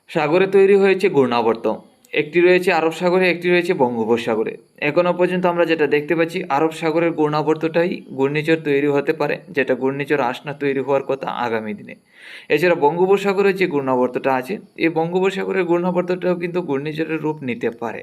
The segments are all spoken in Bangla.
সাগরে তৈরি হয়েছে ঘূর্ণাবর্ত, একটি রয়েছে আরব সাগরে, একটি রয়েছে বঙ্গোপসাগরে। এখনও পর্যন্ত আমরা যেটা দেখতে পাচ্ছি, আরব সাগরের ঘূর্ণাবর্তটাই ঘূর্ণিঝড় তৈরি হতে পারে, যেটা ঘূর্ণিঝড় আসনা তৈরি হওয়ার কথা আগামী দিনে। এছাড়া বঙ্গোপসাগরের যে ঘূর্ণাবর্তটা আছে, এই বঙ্গোপসাগরের ঘূর্ণাবর্তটাও কিন্তু ঘূর্ণিঝড়ের রূপ নিতে পারে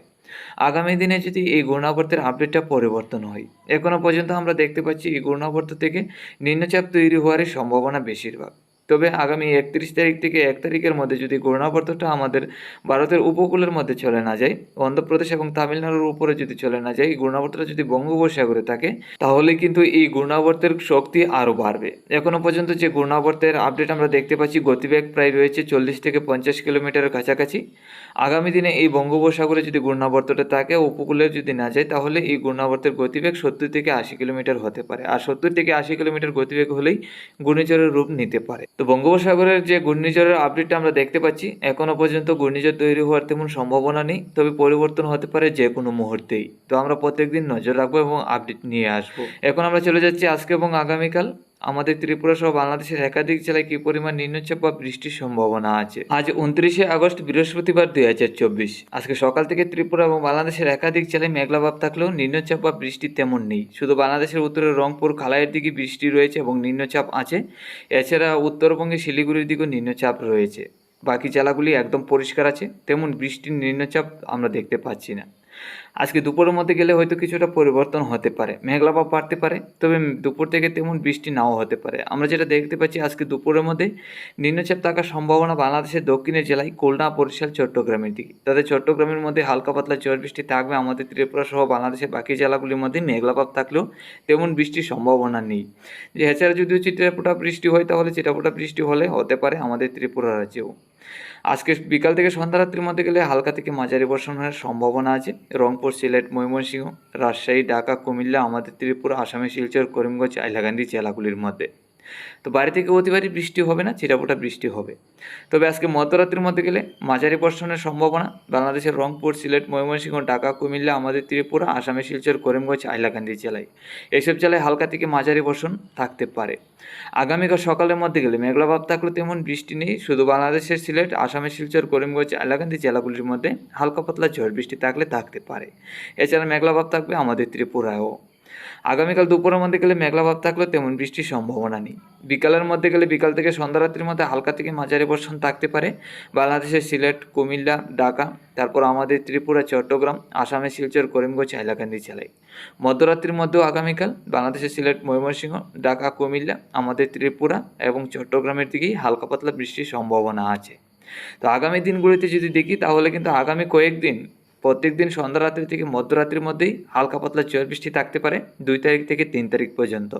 আগামী দিনে যদি এই ঘূর্ণাবর্তের আপডেটটা পরিবর্তন হয়। এখনও পর্যন্ত আমরা দেখতে পাচ্ছি এই ঘূর্ণাবর্ত থেকে নিম্নচাপ তৈরি হওয়ারই সম্ভাবনা বেশিরভাগ। তবে আগামী 31 তারিখ থেকে 1 তারিখের মধ্যে যদি ঘূর্ণাবর্তটা আমাদের ভারতের উপকূলের মধ্যে চলে না যায়, অন্ধ্রপ্রদেশ এবং তামিলনাড়ুর উপরে যদি চলে না যায়, এই ঘূর্ণাবর্তটা যদি বঙ্গোপসাগরে থাকে, তাহলে কিন্তু এই ঘূর্ণাবর্তের শক্তি আরও বাড়বে। এখনও পর্যন্ত যে ঘূর্ণাবর্তের আপডেট আমরা দেখতে পাচ্ছি, গতিবেগ প্রায় রয়েছে 40 থেকে 50 কিলোমিটারের কাছাকাছি। আগামী দিনে এই বঙ্গোপসাগরে যদি ঘূর্ণাবর্তটা থাকে, উপকূলে যদি না যায়, তাহলে এই ঘূর্ণাবর্তের গতিবেগ 70 থেকে 80 কিলোমিটার হতে পারে। আর 70 থেকে 80 কিলোমিটার গতিবেগ হলেই ঘূর্ণিঝড়ের রূপ নিতে পারে। তো বঙ্গোপসাগরের যে ঘূর্ণিঝড়ের আপডেটটা আমরা দেখতে পাচ্ছি, এখনও পর্যন্ত ঘূর্ণিঝড় তৈরি হওয়ার তেমন সম্ভাবনা নেই, তবে পরিবর্তন হতে পারে যে কোনো মুহূর্তেই। তো আমরা প্রত্যেকদিন নজর রাখবো এবং আপডেট নিয়ে আসবো। এখন আমরা চলে যাচ্ছি আজকে এবং আগামীকাল আমাদের ত্রিপুরা সহ বাংলাদেশের একাধিক জেলায় কী পরিমাণ নিম্নচাপ বা বৃষ্টির সম্ভাবনা আছে। আজ 29শে আগস্ট বৃহস্পতিবার 2024। আজকে সকাল থেকে ত্রিপুরা এবং বাংলাদেশের একাধিক জেলায় মেঘলাভাব থাকলেও নিম্নচাপ বা বৃষ্টি তেমন নেই। শুধু বাংলাদেশের উত্তরে রংপুর, কালাইয়ের দিকে বৃষ্টি রয়েছে এবং নিম্নচাপ আছে। এছাড়া উত্তরবঙ্গে শিলিগুড়ির দিকেও নিম্নচাপ রয়েছে। বাকি জেলাগুলি একদম পরিষ্কার আছে, তেমন বৃষ্টির নিম্নচাপ আমরা দেখতে পাচ্ছি না। আজকে দুপুরের মধ্যে গেলে হয়তো কিছুটা পরিবর্তন হতে পারে, মেঘলাভাব বাড়তে পারে, তবে দুপুর থেকে তেমন বৃষ্টি নাও হতে পারে। আমরা যেটা দেখতে পাচ্ছি, আজকে দুপুরের মধ্যে নিম্নচাপ থাকার সম্ভাবনা বাংলাদেশের দক্ষিণের জেলায় খুলনা, বরিশাল, চট্টগ্রামের দিকে। তাদের চট্টগ্রামের মধ্যে হালকা পাতলা ঝড় বৃষ্টি থাকবে। আমাদের ত্রিপুরা সহ বাংলাদেশের বাকি জেলাগুলির মধ্যে মেঘলাভাব থাকলেও তেমন বৃষ্টির সম্ভাবনা নেই। যে এছাড়া যদিও চিটাফোঁটা বৃষ্টি হয়, তাহলে চিটাফোঁটা বৃষ্টি হতে পারে আমাদের ত্রিপুরা রাজ্যেও। আজকে বিকাল থেকে সন্ধ্যা রাত্রির মধ্যে গেলে হালকা থেকে মাঝারি বর্ষণের সম্ভাবনা আছে। রংপুর, সিলেট, ময়মনসিংহ, রাজশাহী, ঢাকা, কুমিল্লা, আমাদের ত্রিপুরা, আসামে শিলচর, করিমগঞ্জ, হাইলাকান্দি জেলাগুলির মধ্যে। তো বাইরে থেকে অতি ভারী বৃষ্টি হবে না, ছিটাফোঁটা বৃষ্টি হবে। তবে আজকে মধ্যরাত্রির মধ্যে গেলে মাঝারি বর্ষণের সম্ভাবনা বাংলাদেশের রংপুর, সিলেট, ময়মনসিংহ, ঢাকা, কুমিল্লা, আমাদের ত্রিপুরা, আসামে শিলচর, করিমগঞ্জ, হাইলাকান্দি জেলায়। এইসব জেলায় হালকা থেকে মাঝারি বর্ষণ থাকতে পারে। আগামীকাল সকালের মধ্যে গেলে মেঘলাভাব থাকলেও তেমন বৃষ্টি নেই। শুধু বাংলাদেশের সিলেট, আসামের শিলচর, করিমগঞ্জ, হাইলাকান্দি জেলাগুলির মধ্যে হালকা পাতলা ঝড় বৃষ্টি থাকতে পারে। এছাড়া মেঘলাভাব থাকবে আমাদের ত্রিপুরায়ও। আগামীকাল দুপুরের মধ্যে গেলে মেঘলাভাব থাকলেও তেমন বৃষ্টির সম্ভাবনা নেই। বিকালের মধ্যে গেলে বিকাল থেকে সন্ধ্যা রাত্রির মধ্যে হালকা থেকে মাঝারি বর্ষণ থাকতে পারে বাংলাদেশের সিলেট, কুমিল্লা, ঢাকা, তারপর আমাদের ত্রিপুরা, চট্টগ্রাম, আসামের শিলচর, করিমগঞ্জ, হাইলাকান্দি জেলায়। মধ্যরাত্রির মধ্যেও আগামীকাল বাংলাদেশের সিলেট, ময়মনসিংহ, ঢাকা, কুমিল্লা, আমাদের ত্রিপুরা এবং চট্টগ্রামের দিকেই হালকা পাতলা বৃষ্টির সম্ভাবনা আছে। তো আগামী দিনগুলিতে যদি দেখি, তাহলে কিন্তু আগামী কয়েকদিন প্রত্যেকদিন সন্ধ্যা রাত্রি থেকে মধ্যরাত্রির মধ্যেই হালকা পাতলা ঝড় বৃষ্টি থাকতে পারে 2 তারিখ থেকে 3 তারিখ পর্যন্ত।